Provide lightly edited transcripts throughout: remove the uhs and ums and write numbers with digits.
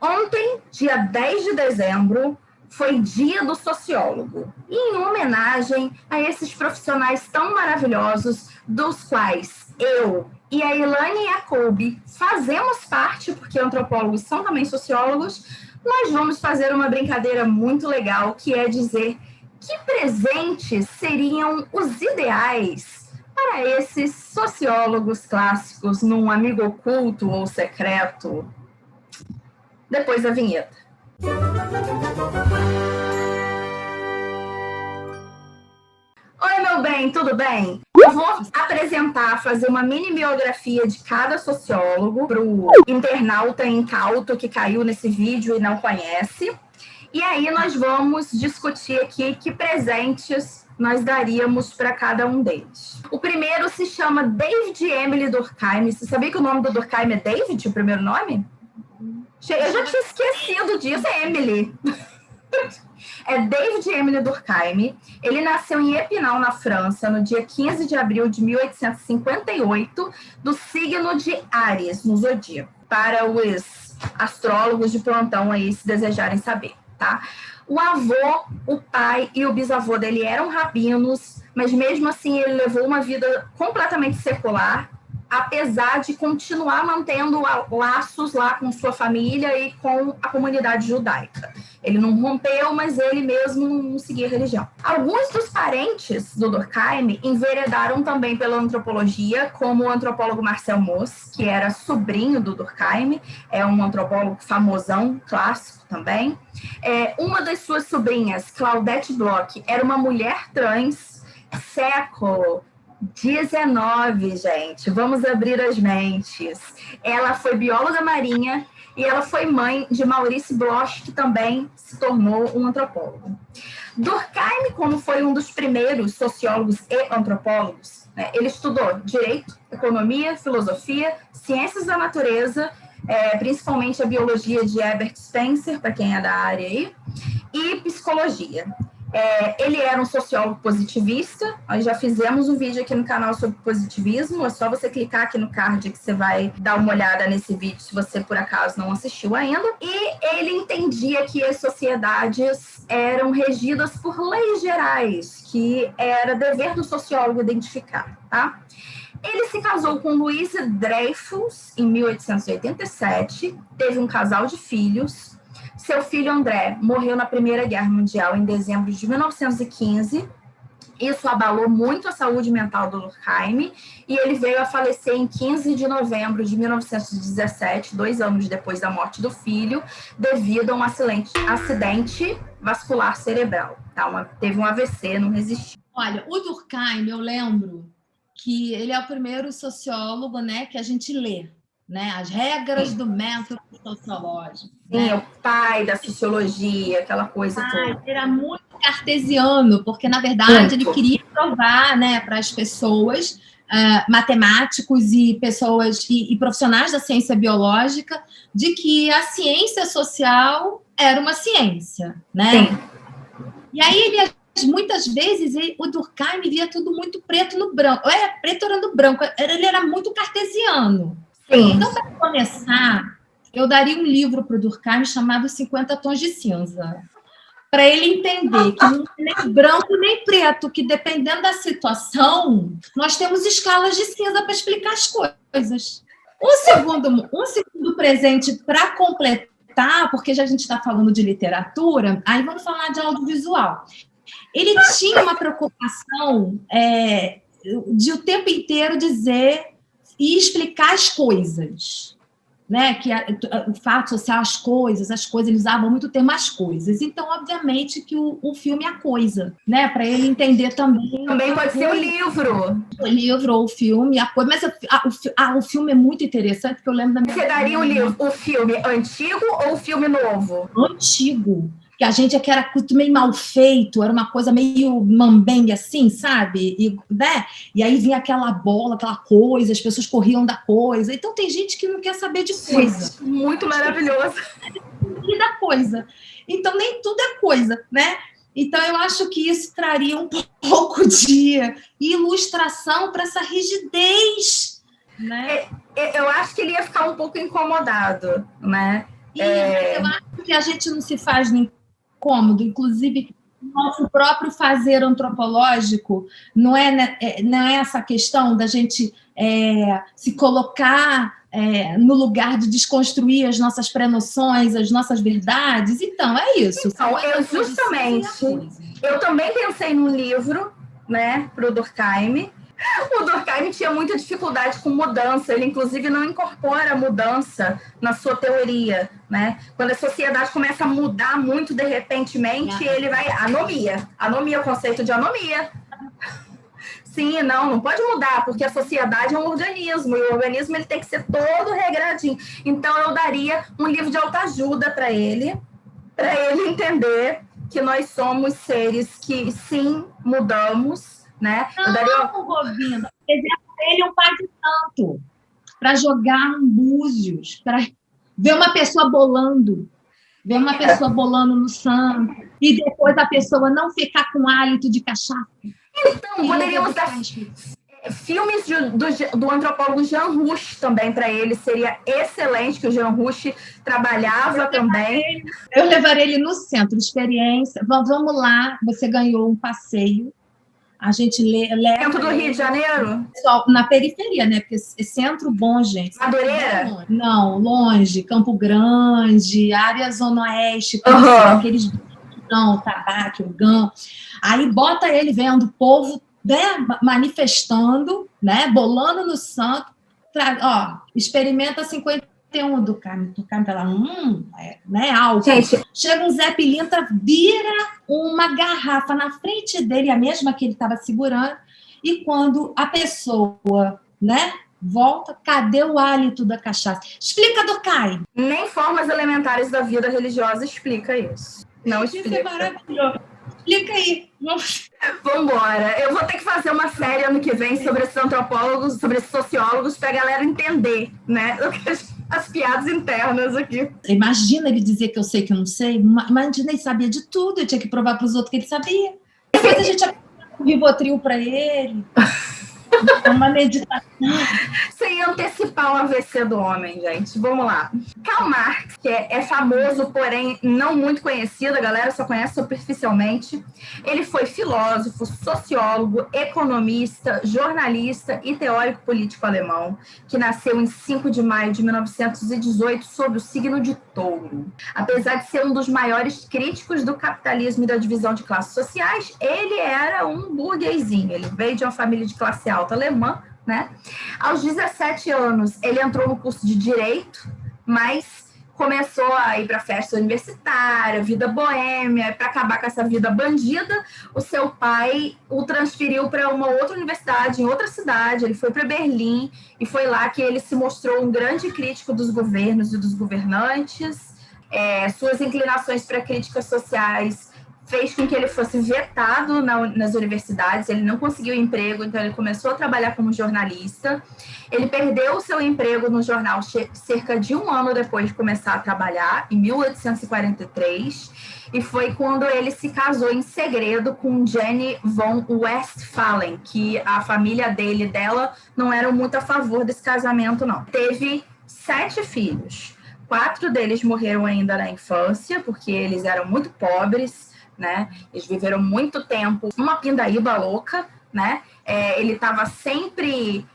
Ontem, dia 10 de dezembro, foi Dia do Sociólogo. E em homenagem a esses profissionais tão maravilhosos, dos quais eu e a Ilane Jacobi fazemos parte, porque antropólogos são também sociólogos, nós vamos fazer uma brincadeira muito legal, que é dizer que presentes seriam os ideais para esses sociólogos clássicos num amigo oculto ou secreto. Depois da vinheta. Oi, meu bem, tudo bem? Eu vou apresentar, fazer uma mini biografia de cada sociólogo para o internauta incauto que caiu nesse vídeo e não conhece. E aí nós vamos discutir aqui que presentes nós daríamos para cada um deles. O primeiro se chama David Emily Durkheim. Você sabia que o nome do Durkheim é David, o primeiro nome? Eu já tinha esquecido disso, é Emily. É David Emily Durkheim. Ele nasceu em Epinal, na França, no dia 15 de abril de 1858, do signo de Áries, no zodíaco. Para os astrólogos de plantão aí, se desejarem saber, tá? O avô, o pai e o bisavô dele eram rabinos, mas mesmo assim ele levou uma vida completamente secular, apesar de continuar mantendo laços lá com sua família e com a comunidade judaica. Ele não rompeu, mas ele mesmo não seguia a religião. Alguns dos parentes do Durkheim enveredaram também pela antropologia, como o antropólogo Marcel Mauss, que era sobrinho do Durkheim, é um antropólogo famosão, clássico também. Uma das suas sobrinhas, Claudette Bloch, era uma mulher trans, século 19, gente, vamos abrir as mentes. Ela foi bióloga marinha e ela foi mãe de Maurice Bloch, que também se tornou um antropólogo. Durkheim, como foi um dos primeiros sociólogos e antropólogos, né, ele estudou direito, economia, filosofia, ciências da natureza, principalmente a biologia de Herbert Spencer, para quem é da área aí, e psicologia. Ele era um sociólogo positivista. Nós já fizemos um vídeo aqui no canal sobre positivismo. É só você clicar aqui no card que você vai dar uma olhada nesse vídeo, se você por acaso não assistiu ainda. E ele entendia que as sociedades eram regidas por leis gerais, que era dever do sociólogo identificar, tá? Ele se casou com Louise Dreyfus em 1887, teve um casal de filhos. Seu filho André morreu na Primeira Guerra Mundial em dezembro de 1915. Isso abalou muito a saúde mental do Durkheim e ele veio a falecer em 15 de novembro de 1917, 2 anos depois da morte do filho, devido a um acidente vascular cerebral. Tá? Teve um AVC, não resistiu. Olha, o Durkheim, eu lembro que ele é o primeiro sociólogo, né, que a gente lê. Né, as regras do método sociológico. Sim, né? O pai da sociologia, aquela coisa toda. Era muito cartesiano, porque, na verdade, ele queria provar, né, para as pessoas, matemáticos e pessoas e profissionais da ciência biológica, de que a ciência social era uma ciência. Né? Sim. E aí, muitas vezes, o Durkheim via tudo muito preto no branco. Ou era preto ou era no branco. Ele era muito cartesiano. Sim. Então, para começar, eu daria um livro para o Durkheim chamado 50 Tons de Cinza, para ele entender que não é nem branco nem preto, que dependendo da situação, nós temos escalas de cinza para explicar as coisas. Um segundo presente para completar, porque já a gente está falando de literatura, aí vamos falar de audiovisual. Ele tinha uma preocupação de o tempo inteiro dizer e explicar as coisas, né? Que o fato social, as coisas, eles usavam muito o termo as coisas. Então, obviamente, que o filme é a coisa, né? Para ele entender também. Também pode ser o livro. O livro ou o filme, a coisa. Mas o filme é muito interessante, porque eu lembro da minha. Você daria o filme antigo ou o filme novo? Antigo. Que a gente que era meio mal feito, era uma coisa meio mambengue assim, sabe? Né? E aí vinha aquela bola, aquela coisa, as pessoas corriam da coisa. Então tem gente que não quer saber de coisa. Sim, muito maravilhoso. E da coisa. Então nem tudo é coisa, né? Então eu acho que isso traria um pouco de ilustração para essa rigidez, né? Eu acho que ele ia ficar um pouco incomodado, né? Eu que a gente não se faz no incômodo, inclusive nosso próprio fazer antropológico, não é essa questão da gente se colocar no lugar de desconstruir as nossas pré-noções, as nossas verdades? Então, é isso. Então, eu também pensei num livro, né, para o Durkheim. O Durkheim tinha muita dificuldade com mudança, ele inclusive não incorpora a mudança na sua teoria, né? Quando a sociedade começa a mudar muito de repentemente, ele vai... Anomia, o conceito de anomia. Sim, não pode mudar, porque a sociedade é um organismo, e o organismo ele tem que ser todo regradinho. Então, eu daria um livro de autoajuda para ele entender que nós somos seres que, sim, mudamos, né? Não, Robina, ele é um pai de santo para jogar um búzios, para ver uma pessoa bolando, no santo, e depois a pessoa não ficar com hálito de cachaça. Então, poderíamos dar filmes do antropólogo Jean Rouch também para ele, seria excelente, que o Jean Rouch trabalhava também. Eu levaria ele no centro de experiência. Vamos lá, você ganhou um passeio. A gente leva... Dentro do Rio de Janeiro? Na periferia, né? Porque é centro bom, gente. Madureira? Não, longe. Campo Grande, área Zona Oeste, aqueles... Não, tabaco, o GAN. Aí bota ele vendo o povo, né, manifestando, né, bolando no santo. Experimenta 51 do Carmen. Do Carmen tá lá, né, álcool. Gente. Chega um Zé Pilintra, vira uma garrafa na frente dele, a mesma que ele estava segurando, e quando a pessoa, né, volta, cadê o hálito da cachaça? Explica, Durkheim. Nem formas elementares da vida religiosa explica isso. Não explica. Isso é maravilhoso. Explica aí. Vambora. Eu vou ter que fazer uma série ano que vem sobre esses antropólogos, sobre esses sociólogos, para a galera entender, né? As piadas internas aqui. Imagina ele dizer que eu sei que eu não sei. Imagina, ele sabia de tudo. Eu tinha que provar para os outros que ele sabia. Depois a gente um Rivotril para ele. Uma meditação. Sem antecipar o AVC do homem, gente. Vamos lá. Karl Marx, que é famoso, porém não muito conhecido, a galera só conhece superficialmente. Ele foi filósofo, sociólogo, economista, jornalista e teórico político alemão, que nasceu em 5 de maio de 1918 sob o signo de Touro. Apesar de ser um dos maiores críticos do capitalismo e da divisão de classes sociais, ele era um burguesinho. Ele veio de uma família de classe alta alemã, né? Aos 17 anos, ele entrou no curso de Direito, mas começou a ir para festa universitária, vida boêmia. Para acabar com essa vida bandida, o seu pai o transferiu para uma outra universidade, em outra cidade. Ele foi para Berlim, e foi lá que ele se mostrou um grande crítico dos governos e dos governantes. Suas inclinações para críticas sociais fez com que ele fosse vetado nas universidades, ele não conseguiu emprego, então ele começou a trabalhar como jornalista. Ele perdeu o seu emprego no jornal cerca de 1 ano depois de começar a trabalhar, em 1843, e foi quando ele se casou em segredo com Jenny von Westphalen, que a família dela não eram muito a favor desse casamento, não. Teve 7 filhos. 4 deles morreram ainda na infância, porque eles eram muito pobres, né? Eles viveram muito tempo uma pindaíba louca, né? Ele estava sempre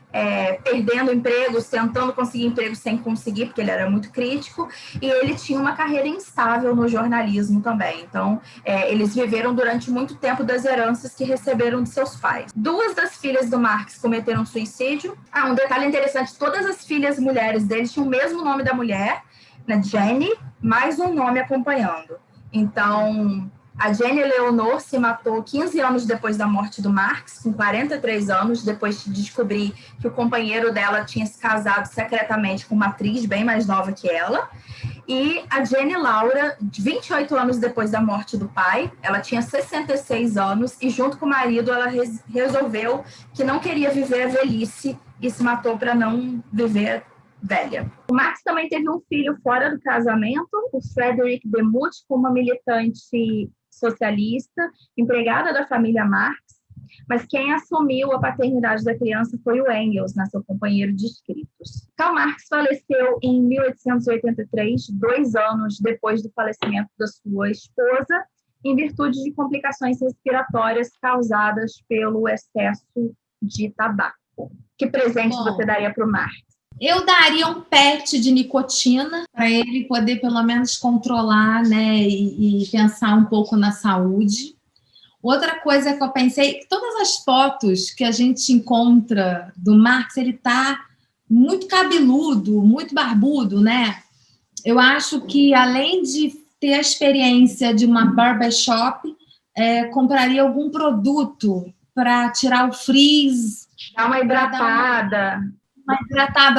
perdendo empregos, tentando conseguir emprego sem conseguir, porque ele era muito crítico, e ele tinha uma carreira instável no jornalismo também. Então, eles viveram durante muito tempo das heranças que receberam de seus pais. 2 das filhas do Marx cometeram suicídio. Um detalhe interessante, todas as filhas mulheres deles tinham o mesmo nome da mulher, né? Jenny, mais um nome acompanhando. Então, a Jenny Leonor se matou 15 anos depois da morte do Marx, com 43 anos, depois de descobrir que o companheiro dela tinha se casado secretamente com uma atriz bem mais nova que ela. E a Jenny Laura, 28 anos depois da morte do pai, ela tinha 66 anos, e junto com o marido ela resolveu que não queria viver a velhice e se matou para não viver velha. O Marx também teve um filho fora do casamento, o Frederick Demuth, com uma militante socialista, empregada da família Marx. mas quem assumiu a paternidade da criança foi o Engels, né, seu companheiro de escritos. Karl Marx faleceu em 1883, 2 anos depois do falecimento da sua esposa, em virtude de complicações respiratórias causadas pelo excesso de tabaco. Que presente você daria para o Marx? Eu daria um PET de nicotina para ele poder pelo menos controlar, né, e pensar um pouco na saúde. Outra coisa que eu pensei, todas as fotos que a gente encontra do Marx, ele está muito cabeludo, muito barbudo, né? Eu acho que além de ter a experiência de uma barbershop, compraria algum produto para tirar o frizz. Dar uma hidratada.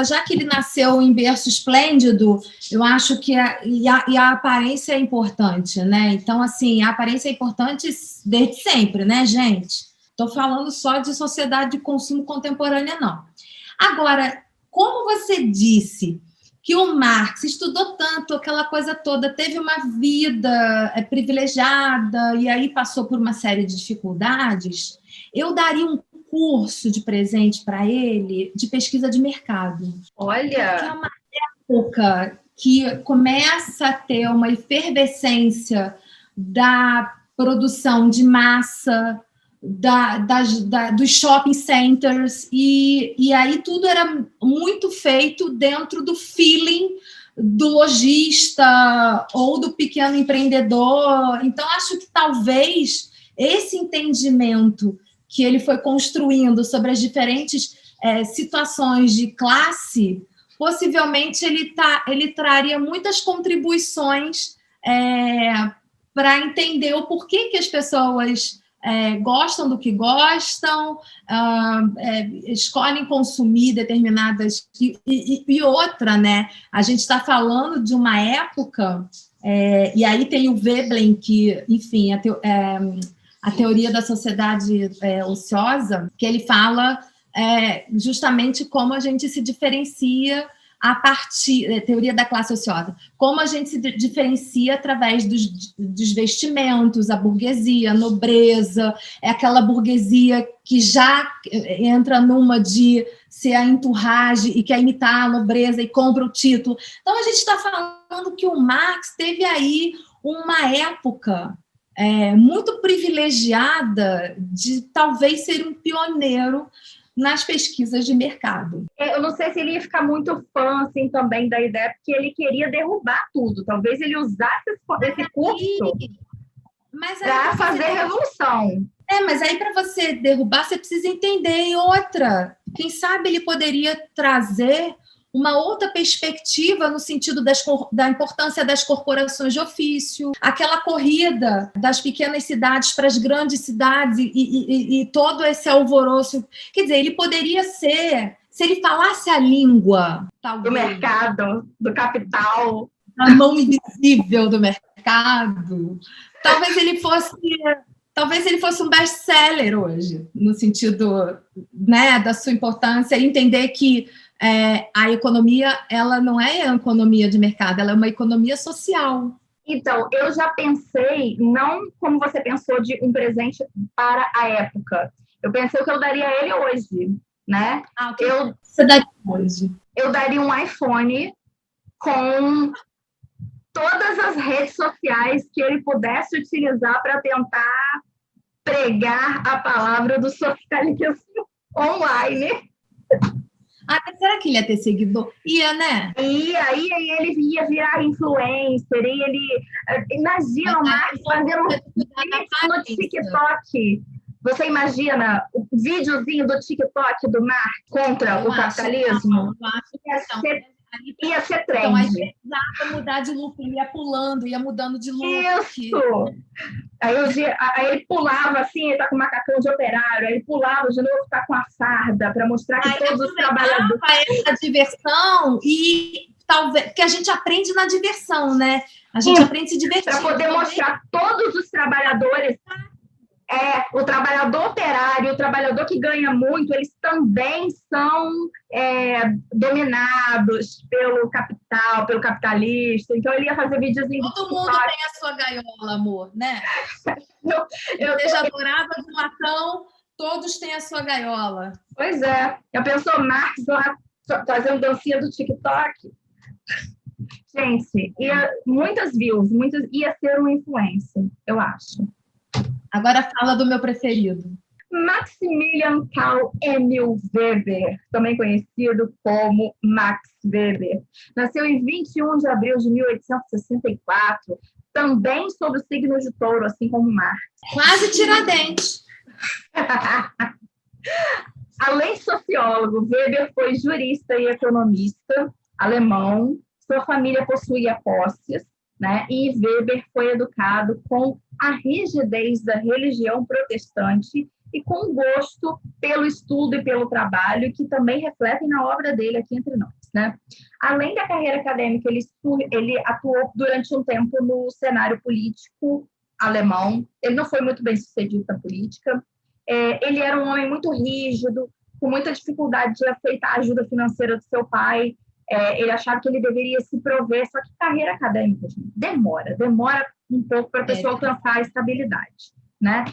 Já que ele nasceu em berço esplêndido, eu acho que a aparência é importante, né? Então, assim, a aparência é importante desde sempre, né, gente? Estou falando só de sociedade de consumo contemporânea, não. Agora, como você disse que o Marx estudou tanto, aquela coisa toda, teve uma vida privilegiada e aí passou por uma série de dificuldades, eu daria um curso de presente para ele de pesquisa de mercado. Olha! Que é uma época que começa a ter uma efervescência da produção de massa, dos shopping centers, e aí tudo era muito feito dentro do feeling do lojista ou do pequeno empreendedor. Então, acho que talvez esse entendimento que ele foi construindo sobre as diferentes situações de classe, possivelmente ele traria muitas contribuições para entender o porquê que as pessoas gostam do que gostam, escolhem consumir determinadas... E outra, né? A gente está falando de uma época, e aí tem o Veblen, que, enfim, a teoria da sociedade ociosa, que ele fala justamente como a gente se diferencia a partir, teoria da classe ociosa, como a gente se diferencia através dos vestimentos, a burguesia, a nobreza, é aquela burguesia que já entra numa de ser a entourage e quer imitar a nobreza e compra o título. Então, a gente está falando que o Marx teve aí uma época muito privilegiada de talvez ser um pioneiro nas pesquisas de mercado. Eu não sei se ele ia ficar muito fã assim, também da ideia, porque ele queria derrubar tudo. Talvez ele usasse esse curso para fazer revolução. Mas aí para você derrubar, você precisa entender. E outra, quem sabe ele poderia trazer uma outra perspectiva no sentido da importância das corporações de ofício, aquela corrida das pequenas cidades para as grandes cidades e todo esse alvoroço. Quer dizer, ele poderia ser, se ele falasse a língua talvez, do mercado, do capital, a mão invisível do mercado, talvez ele fosse um best-seller hoje, no sentido, né, da sua importância, e entender que a economia, ela não é a economia de mercado, ela é uma economia social. Então, eu já pensei, não como você pensou, de um presente para a época. Eu pensei o que eu daria a ele hoje, né? O que você daria hoje? Eu daria um iPhone com todas as redes sociais que ele pudesse utilizar para tentar pregar a palavra do socialismo online. Mas será que ele ia ter seguidor? Ia, né? E aí ele ia virar influencer, e ele... Imagina o Marx fazendo vídeo no TikTok. Você imagina o videozinho do TikTok do Marx contra o capitalismo? Ia ser trend. Então, aí precisava mudar de look, ele ia mudando de look. Isso! Aí ele pulava assim, ele tá com o macacão de operário, aí ele pulava de novo, tá com a farda, para mostrar que todos os trabalhadores... essa diversão e talvez... que a gente aprende na diversão, né? A gente aprende se divertir. Para poder mostrar todos os trabalhadores... o trabalhador operário, o trabalhador que ganha muito, eles também são dominados pelo capital, pelo capitalista. Então, ele ia fazer videozinhos. Todo mundo tem a sua gaiola, amor, né? Eu seja dourada de latão, Todos têm a sua gaiola. Pois é. Já pensou Marx lá fazendo dancinha do TikTok? Gente, muitas views, ia ser um influencer, eu acho. Agora fala do meu preferido. Maximilian Karl Emil Weber, também conhecido como Max Weber, nasceu em 21 de abril de 1864, também sob o signo de Touro, assim como Marx. Quase Tiradentes. Além de sociólogo, Weber foi jurista e economista alemão. Sua família possuía posses, né? E Weber foi educado com a rigidez da religião protestante e com gosto pelo estudo e pelo trabalho, que também refletem na obra dele aqui entre nós, né? Além da carreira acadêmica, ele atuou durante um tempo no cenário político alemão. Ele não foi muito bem sucedido na política. Ele era um homem muito rígido, com muita dificuldade de aceitar a ajuda financeira do seu pai. Ele achava que ele deveria se prover, só que carreira acadêmica, gente, demora um pouco para a pessoa alcançar a estabilidade, né?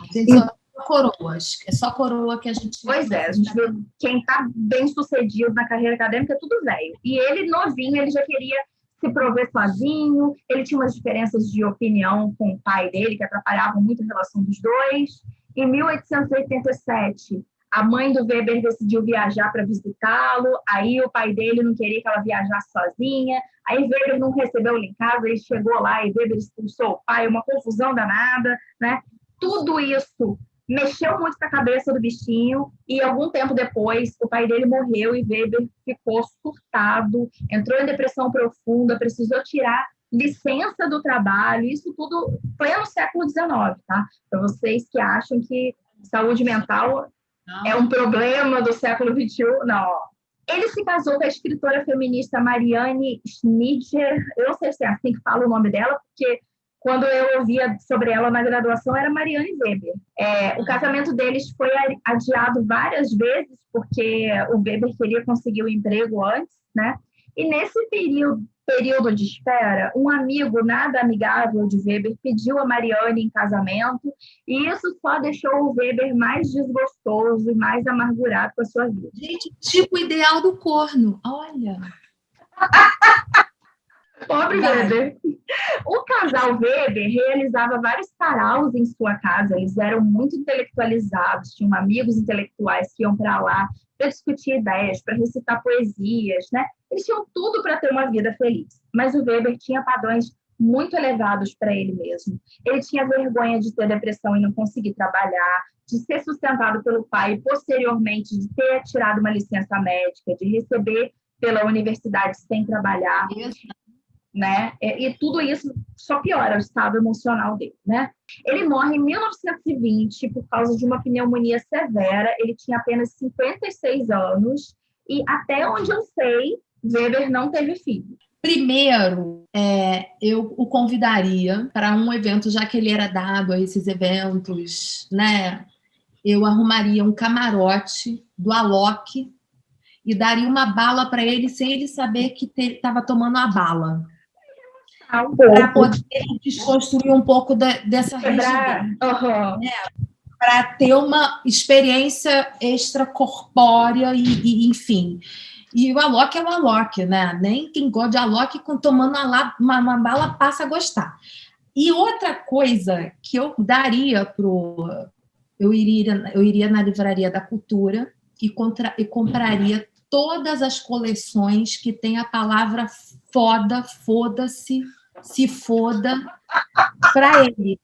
Coroas, é só coroa que a gente... Pois é, a gente vê quem está bem sucedido na carreira acadêmica é tudo velho. E ele, novinho, ele já queria se prover sozinho, ele tinha umas diferenças de opinião com o pai dele, que atrapalhavam muito a relação dos dois. Em 1887, a mãe do Weber decidiu viajar para visitá-lo, aí o pai dele não queria que ela viajasse sozinha, aí Weber não recebeu ele em casa, ele chegou lá e Weber expulsou o pai, uma confusão danada, né? Tudo isso mexeu muito com a cabeça do bichinho e algum tempo depois o pai dele morreu e Weber ficou surtado, entrou em depressão profunda, precisou tirar licença do trabalho, isso tudo pleno século XIX, tá? Para vocês que acham que saúde mental é um problema do século XXI, não. Ele se casou com a escritora feminista Marianne Schneider, eu não sei se é assim que fala o nome dela, porque quando eu ouvia sobre ela na graduação, era Marianne Weber. O casamento deles foi adiado várias vezes, porque o Weber queria conseguir o emprego antes, né? E nesse período de espera, um amigo nada amigável de Weber pediu a Marianne em casamento, e isso só deixou o Weber mais desgostoso e mais amargurado com a sua vida. Gente, tipo ideal do corno, olha... Pobre Weber. O casal Weber realizava vários saraus em sua casa, eles eram muito intelectualizados, tinham amigos intelectuais que iam para lá para discutir ideias, para recitar poesias, né? Eles tinham tudo para ter uma vida feliz, mas o Weber tinha padrões muito elevados para ele mesmo. Ele tinha vergonha de ter depressão e não conseguir trabalhar, de ser sustentado pelo pai e, posteriormente, de ter tirado uma licença médica, de receber pela universidade sem trabalhar. Né? E tudo isso só piora o estado emocional dele, né? Ele morre em 1920 por causa de uma pneumonia severa. Ele tinha apenas 56 anos e, até onde eu sei, Weber não teve filho. Primeiro, eu o convidaria para um evento, já que ele era dado a esses eventos, né? Eu arrumaria um camarote do Alok e daria uma bala para ele sem ele saber que estava tomando a bala. Para poder desconstruir um pouco dessa rigidez. Uhum. Né? Para ter uma experiência extracorpórea e enfim. E o Alok é o Alok, né? Nem quem gosta de Alok, tomando uma bala, passa a gostar. E outra coisa que eu daria eu iria na Livraria da Cultura e compraria todas as coleções que tem a palavra foda, foda-se, se foda, para ele.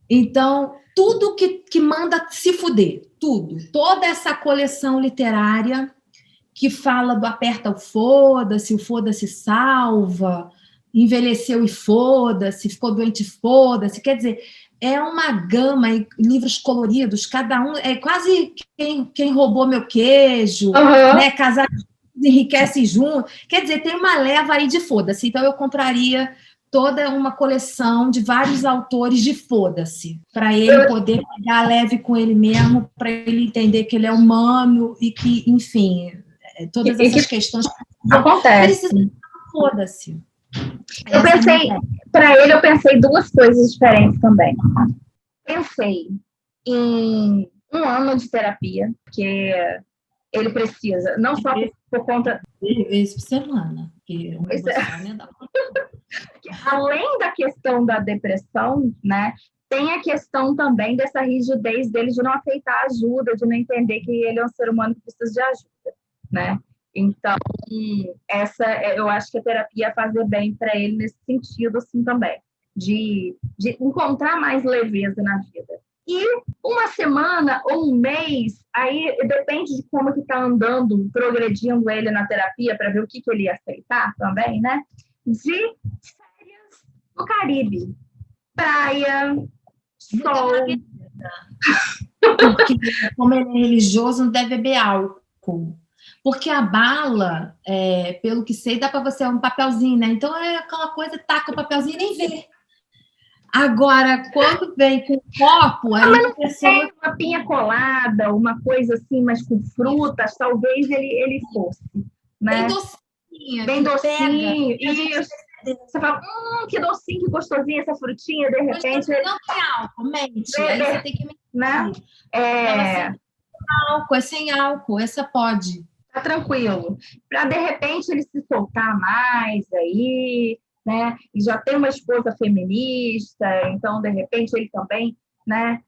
Então, tudo que manda se fuder, tudo. Toda essa coleção literária que fala do aperta o foda-se salva, envelheceu e foda-se, ficou doente, foda-se. Quer dizer, é uma gama, livros coloridos, cada um é quase quem roubou meu queijo, né? Casar enriquece junto. Quer dizer, tem uma leva aí de foda-se. Então, eu compraria toda uma coleção de vários autores de foda-se, para ele poder pegar leve com ele mesmo, para ele entender que ele é humano e que, enfim, todas essas questões acontecem. Foda-se. Eu pensei duas coisas diferentes também. Pensei em Um ano de terapia, porque ele precisa, não só por conta... Vezes por semana, porque uma emoção não dá. Além da questão da depressão, né, tem a questão também dessa rigidez dele de não aceitar ajuda, de não entender que ele é um ser humano que precisa de ajuda, né? Então, eu acho que a terapia ia fazer bem para ele nesse sentido, assim, também, de encontrar mais leveza na vida. E uma semana ou um mês, aí depende de como que está andando, progredindo ele na terapia, para ver o que ele ia aceitar também, né? De férias no Caribe. Praia, sol. Porque, como ele é religioso, não deve beber álcool. Porque a bala, pelo que sei, dá para você um papelzinho, né? Então é aquela coisa, taca o papelzinho e nem vê. Agora, quando vem com copo, aí a pessoa... uma pinha colada, uma coisa assim, mas com frutas, talvez ele fosse, né? Bem docinho. Isso. Você fala, que docinho, que gostosinho essa frutinha, de repente... Não tem álcool, mente. Aí você tem que mentir. Né? Álcool, sem álcool, essa pode. Tá tranquilo. Para, de repente, ele se soltar mais aí, né? E já tem uma esposa feminista, então, de repente, ele também, né,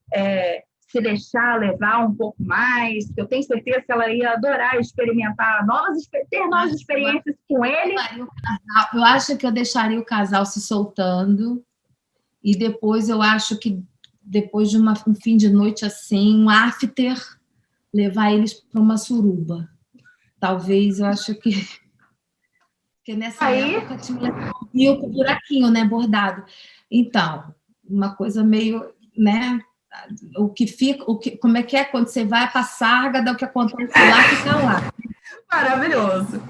se deixar levar um pouco mais, que eu tenho certeza que ela ia adorar experimentar ter novas experiências com ele. Eu acho que eu deixaria o casal se soltando, e depois eu acho que, depois de um fim de noite assim, um after, levar eles para uma suruba. Talvez, eu acho que nessa época tinha o buraquinho, né, bordado. Então, uma coisa meio, né, como é que é quando você vai para a Sárgada, o que acontece lá, fica lá. Maravilhoso.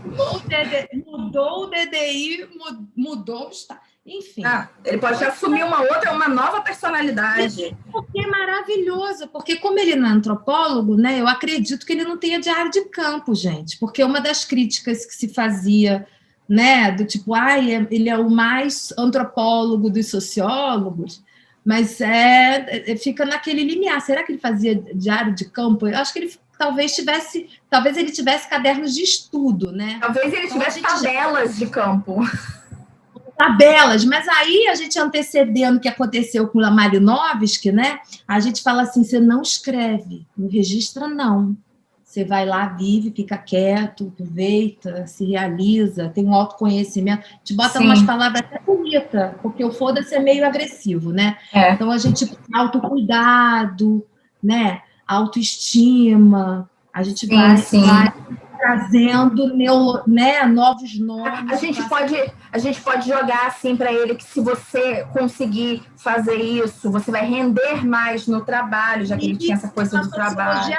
Mudou o DDI, mudou o estado. Enfim. Ele pode assumir uma nova personalidade. Porque é maravilhoso, porque como ele não é antropólogo, né, eu acredito que ele não tenha diário de campo, gente, porque uma das críticas que se fazia, né, do tipo, ele é o mais antropólogo dos sociólogos, mas fica naquele limiar. Será que ele fazia diário de campo? Eu acho que ele talvez ele tivesse cadernos de estudo, né? Talvez ele tivesse tabelas de campo. Tabelas, mas aí a gente antecedendo o que aconteceu com a Marinovski, né? A gente fala assim, você não escreve, não registra, não. Você vai lá, vive, fica quieto, aproveita, se realiza, tem um autoconhecimento, te bota umas palavras até bonitas, porque o foda-se é meio agressivo, né? Então a gente autocuidado, né? Autoestima, a gente vai trazendo novos nomes. A gente pode jogar assim para ele que se você conseguir fazer isso, você vai render mais no trabalho, já que ele tinha essa coisa do trabalho.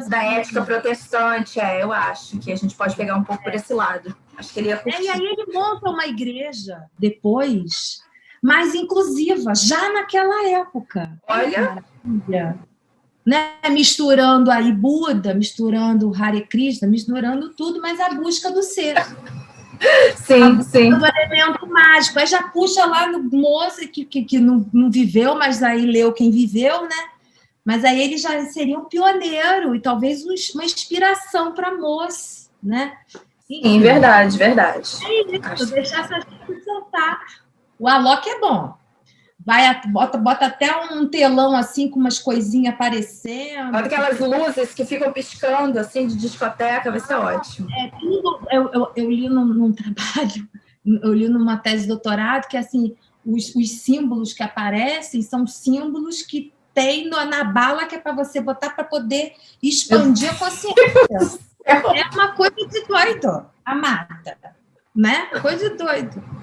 Da ética protestante, eu acho que a gente pode pegar um pouco por esse lado. Acho que ele ia curtir. E aí ele monta uma igreja depois, mais inclusiva, já naquela época. Olha... Né? Misturando aí Buda, misturando Hare Krishna, misturando tudo, mas a busca do ser. Sim. Do elemento mágico. Aí já puxa lá no moço que não viveu, mas aí leu quem viveu, né? Mas aí ele já seria um pioneiro e talvez uma inspiração para moço, né? Sim, verdade. É isso, deixar essa gente soltar. O Alok é bom. Bota até um telão assim com umas coisinhas aparecendo. Bota aquelas luzes que ficam piscando assim de discoteca, vai ser ótimo. Eu li num trabalho, eu li numa tese de doutorado que assim, os símbolos que aparecem são símbolos que tem na bala que é para você botar para poder expandir a consciência. É uma coisa de doido, amada, né? Coisa de doido.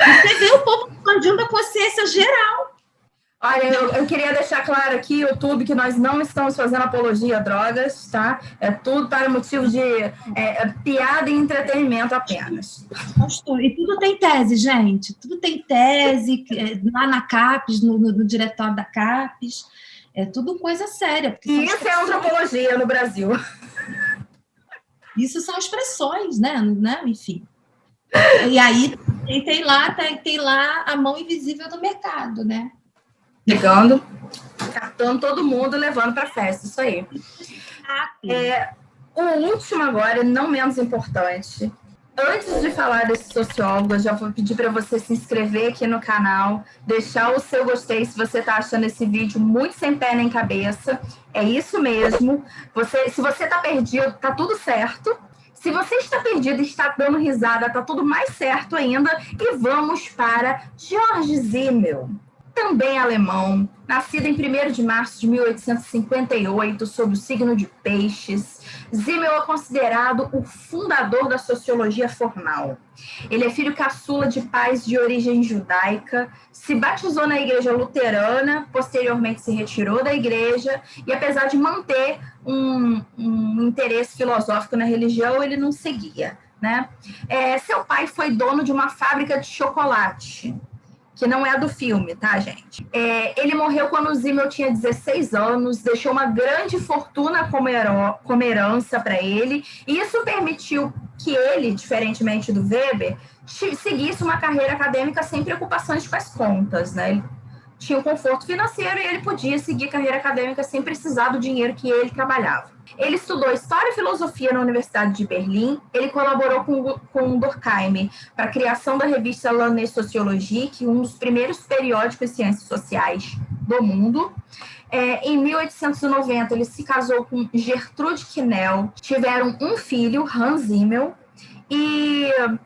Você vê o povo expandindo a consciência geral. Olha, eu queria deixar claro aqui, YouTube, que nós não estamos fazendo apologia a drogas, tá? É tudo para motivo de piada e entretenimento apenas. E tudo tem tese, gente. Tudo tem tese, lá na CAPES, no diretório da CAPES. É tudo coisa séria. E isso é antropologia no Brasil. Isso são expressões, né? Enfim. E aí tem lá a mão invisível do mercado, né? pegando, catando todo mundo, levando para festa, isso aí. O último agora, não menos importante. Antes de falar desse sociólogo, eu já vou pedir para você se inscrever aqui no canal, deixar o seu gostei se você está achando esse vídeo muito sem pé nem cabeça. É isso mesmo. Se você está perdido, tá tudo certo. Se você está perdido e está dando risada, tá tudo mais certo ainda. E vamos para George Simmel. Também alemão, nascido em 1º de março de 1858, sob o signo de Peixes, Simmel é considerado o fundador da sociologia formal. Ele é filho caçula de pais de origem judaica, se batizou na igreja luterana, posteriormente se retirou da igreja, e apesar de manter um interesse filosófico na religião, ele não seguia, né? Seu pai foi dono de uma fábrica de chocolate, que não é do filme, tá, gente? Ele morreu quando o Simmel tinha 16 anos, deixou uma grande fortuna como herança para ele, e isso permitiu que ele, diferentemente do Weber, seguisse uma carreira acadêmica sem preocupações com as contas, né? Ele tinha um conforto financeiro e ele podia seguir carreira acadêmica sem precisar do dinheiro que ele trabalhava. Ele estudou História e Filosofia na Universidade de Berlim. Ele colaborou com Durkheim para a criação da revista L'Année Sociologique, um dos primeiros periódicos de ciências sociais do mundo. Em 1890, ele se casou com Gertrude Kinnell. Tiveram um filho, Hans Simmel. E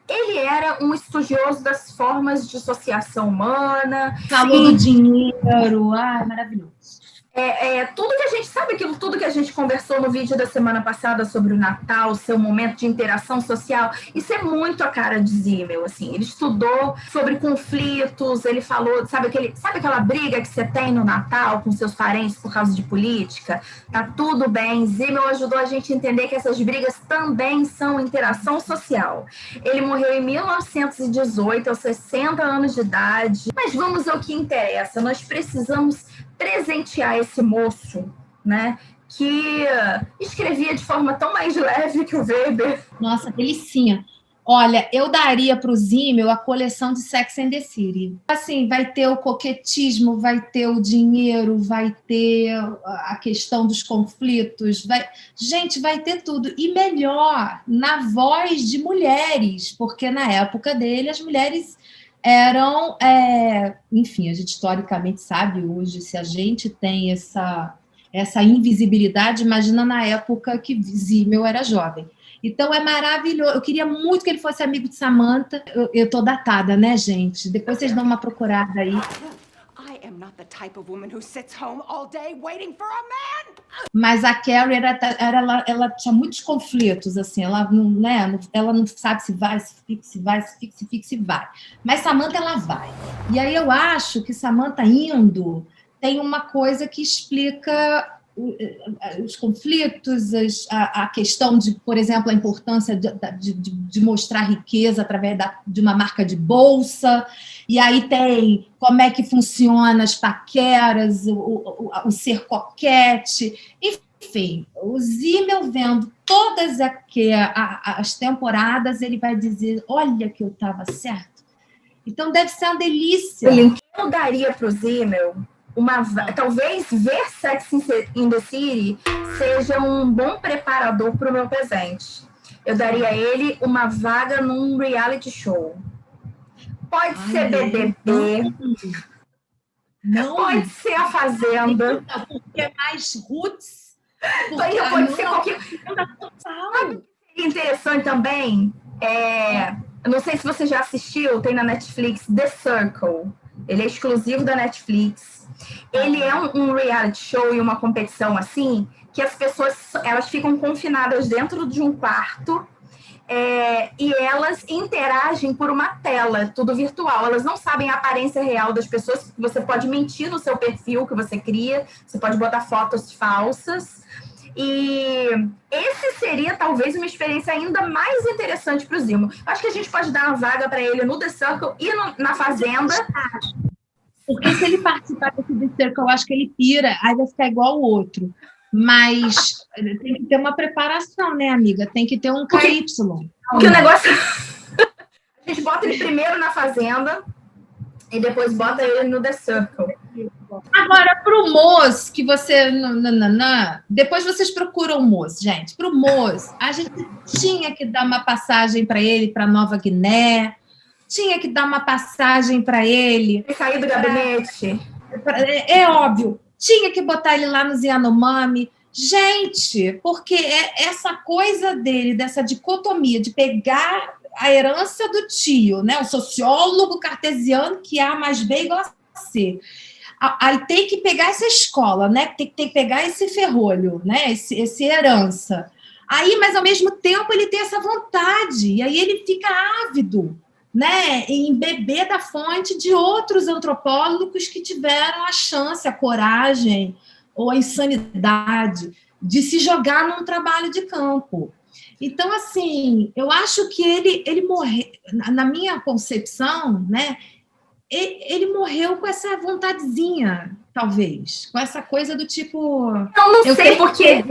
ele era um estudioso das formas de associação humana. Falou do dinheiro, maravilhoso. Tudo que a gente sabe, tudo que a gente conversou no vídeo da semana passada sobre o Natal, seu momento de interação social, isso é muito a cara de Simmel, assim. Ele estudou sobre conflitos, ele falou, sabe aquela briga que você tem no Natal com seus parentes por causa de política? Tá tudo bem. Simmel ajudou a gente a entender que essas brigas também são interação social. Ele morreu em 1918, aos 60 anos de idade. Mas vamos ao que interessa. Nós precisamos presentear esse moço, né, que escrevia de forma tão mais leve que o Weber. Nossa, delicinha. Olha, eu daria para o Simmel a coleção de Sex and the City. Assim, vai ter o coquetismo, vai ter o dinheiro, vai ter a questão dos conflitos, vai ter tudo. E melhor, na voz de mulheres, porque na época dele as mulheres eram, enfim, a gente historicamente sabe hoje, se a gente tem essa invisibilidade, imagina na época que Simmel era jovem. Então, é maravilhoso. Eu queria muito que ele fosse amigo de Samantha. Eu tô datada, né, gente? Depois vocês dão uma procurada aí. Mas a Carrie, ela tinha muitos conflitos, assim, ela não sabe se vai, se fica, se vai. Mas Samantha, ela vai. E aí eu acho que Samantha indo tem uma coisa que explica os conflitos, a questão de, por exemplo, a importância de mostrar riqueza através de uma marca de bolsa, e aí tem como é que funciona as paqueras, o ser coquete, enfim, o Simmel vendo todas as temporadas, ele vai dizer, olha que eu estava certo. Então deve ser uma delícia. Eu daria para o Simmel talvez ver Sex and the City seja um bom preparador para o meu presente. Eu daria a ele uma vaga num reality show. Pode ser BBB. Não. Pode ser A Fazenda. Porque é mais roots. Pode ser qualquer... Sabe, interessante também, eu não sei se você já assistiu, tem na Netflix, The Circle. Ele é exclusivo da Netflix. Ele é um reality show e uma competição assim, que as pessoas elas ficam confinadas dentro de um quarto e elas interagem por uma tela, tudo virtual. Elas não sabem a aparência real das pessoas. Você pode mentir no seu perfil que você cria, você pode botar fotos falsas. E esse seria talvez uma experiência ainda mais interessante para o Simmel. Acho que a gente pode dar uma vaga para ele no The Circle e na Fazenda. Porque se ele participar desse The Circle, eu acho que ele pira, aí vai ficar igual o outro. Mas tem que ter uma preparação, né, amiga? Tem que ter um KY. Porque o negócio... A gente bota ele primeiro na Fazenda e depois bota ele no The Circle. Agora, para o Moço, que você... Depois vocês procuram o Moço, gente. Para o Moço, a gente tinha que dar uma passagem para ele para Nova Guiné, tinha que dar uma passagem para ele... Sair do gabinete. É óbvio. Tinha que botar ele lá nos Yanomami. Gente, porque essa coisa dele, dessa dicotomia de pegar a herança do tio, né? O sociólogo cartesiano que A mais B igual a C. Aí tem que pegar essa escola, né? Tem que pegar esse ferrolho, né? Esse herança. Aí, mas ao mesmo tempo ele tem essa vontade, e aí ele fica ávido, né, em beber da fonte de outros antropólogos que tiveram a chance, a coragem ou a insanidade de se jogar num trabalho de campo. Então, assim, eu acho que ele morreu, na minha concepção, né, ele morreu com essa vontadezinha, talvez, com essa coisa do tipo... Eu não sei porque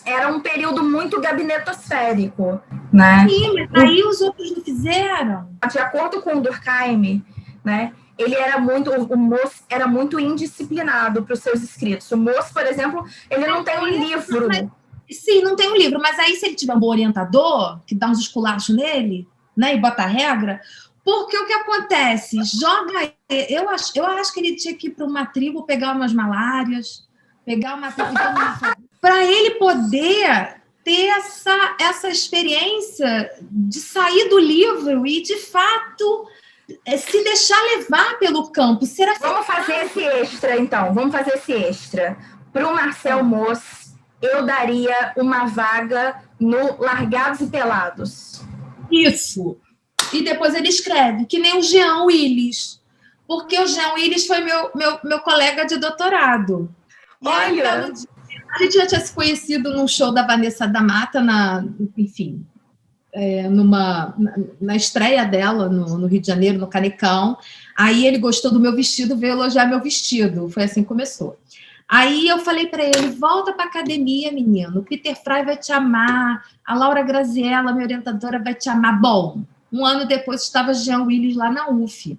era um período muito gabinetosférico, né? Sim, mas aí os outros não fizeram. De acordo com o Durkheim, né, o Moço era muito indisciplinado para os seus escritos. O Moço, por exemplo, ele não tem um livro. Sim, não tem um livro, mas aí se ele tiver um bom orientador, que dá uns esculachos nele, né, e bota a regra, porque o que acontece? Eu acho que ele tinha que ir para uma tribo pegar umas malárias, pegar uma tribo para ele poder ter essa experiência de sair do livro e, de fato, se deixar levar pelo campo. Vamos fazer esse extra, então. Vamos fazer esse extra. Para o Marcel Moço, eu daria uma vaga no Largados e Pelados. Isso. E depois ele escreve, que nem o Jean Willis. Porque o Jean Willis foi meu colega de doutorado. Olha! A gente já tinha se conhecido num show da Vanessa da Mata, na estreia dela no Rio de Janeiro, no Canecão. Aí ele gostou do meu vestido, veio elogiar meu vestido. Foi assim que começou. Aí eu falei para ele, volta para a academia, menino. O Peter Fry vai te amar, a Laura Graziella, minha orientadora, vai te amar. Bom, um ano depois estava Jean Willis lá na UF.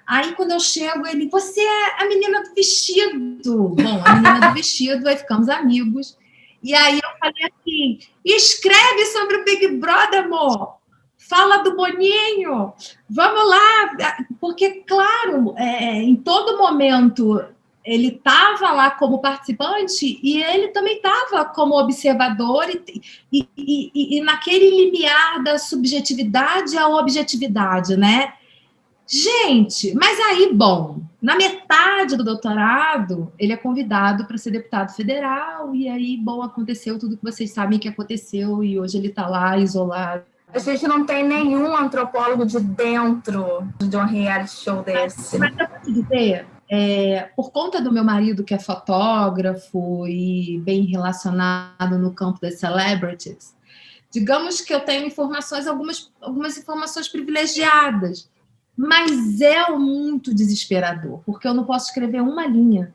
Aí, quando eu chego, ele... Você é a menina do vestido. Bom, a menina do vestido, aí ficamos amigos. E aí eu falei assim, escreve sobre o Big Brother, amor. Fala do Boninho. Vamos lá. Porque, claro, em todo momento, ele estava lá como participante e ele também estava como observador e naquele limiar da subjetividade à objetividade, né? Gente, mas aí, bom, na metade do doutorado, ele é convidado para ser deputado federal, e aí, bom, aconteceu tudo que vocês sabem que aconteceu, e hoje ele está lá, isolado. A gente não tem nenhum antropólogo de dentro de um reality show desse. Mas eu vou te dizer, por conta do meu marido, que é fotógrafo e bem relacionado no campo das celebrities, digamos que eu tenho informações, algumas informações privilegiadas, mas é muito desesperador, porque eu não posso escrever uma linha.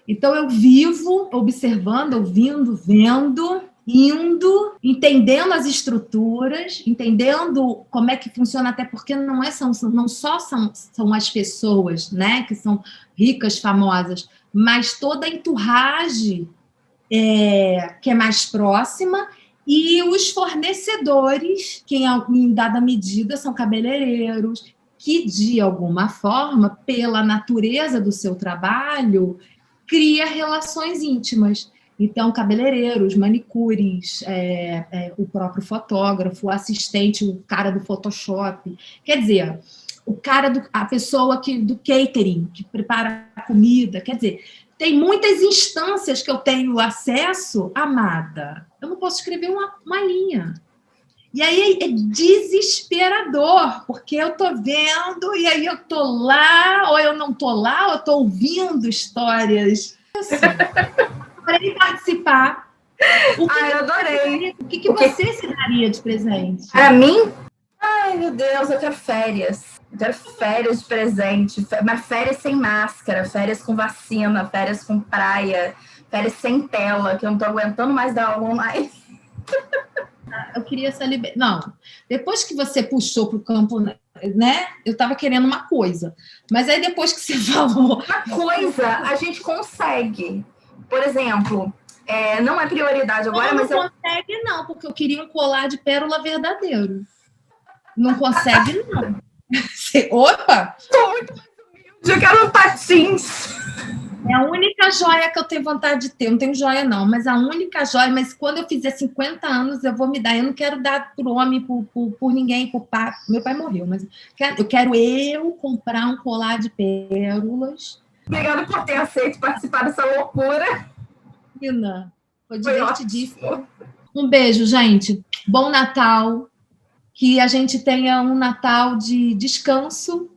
Então, eu vivo observando, ouvindo, vendo, indo, entendendo as estruturas, entendendo como é que funciona, até porque não só são as pessoas, né, que são ricas, famosas, mas toda a entourage que é mais próxima, e os fornecedores, que em dada medida são cabeleireiros, que, de alguma forma, pela natureza do seu trabalho, cria relações íntimas. Então, cabeleireiros, manicures, o próprio fotógrafo, o assistente, o cara do Photoshop. Quer dizer, a pessoa do catering, que prepara a comida. Quer dizer, tem muitas instâncias que eu tenho acesso, amada. Eu não posso escrever uma linha. E aí é desesperador, porque eu estou vendo, e aí eu estou lá, ou eu não estou lá, ou eu estou ouvindo histórias. Assim, para participar. Eu adorei. O que você se daria de presente? Para mim? Ai, meu Deus, eu quero férias. Eu quero férias de presente, mas férias sem máscara, férias com vacina, férias com praia, férias sem tela, que eu não estou aguentando mais dar aula online. Eu queria essa liberdade. Não, depois que você puxou para o campo né? Eu estava querendo uma coisa. Mas aí depois que você falou... Uma coisa a gente consegue. Por exemplo, não é prioridade agora, não mas eu... consegue não, porque eu queria um colar de pérola verdadeiro. Não consegue não. Opa! Tô muito mais humilde, eu quero um patins. É a única joia que eu tenho vontade de ter. Eu não tenho joia, não, mas a única joia. Mas quando eu fizer 50 anos, eu vou me dar. Eu não quero dar por homem, por ninguém, por pai. Meu pai morreu, mas eu quero comprar um colar de pérolas. Obrigada por ter aceito participar dessa loucura. Menina, foi divertidíssimo. Um beijo, gente. Bom Natal. Que a gente tenha um Natal de descanso,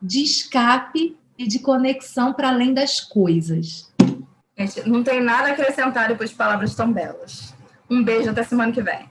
de escape e de conexão para além das coisas. Gente, não tem nada a acrescentar depois de palavras tão belas. Um beijo, até semana que vem.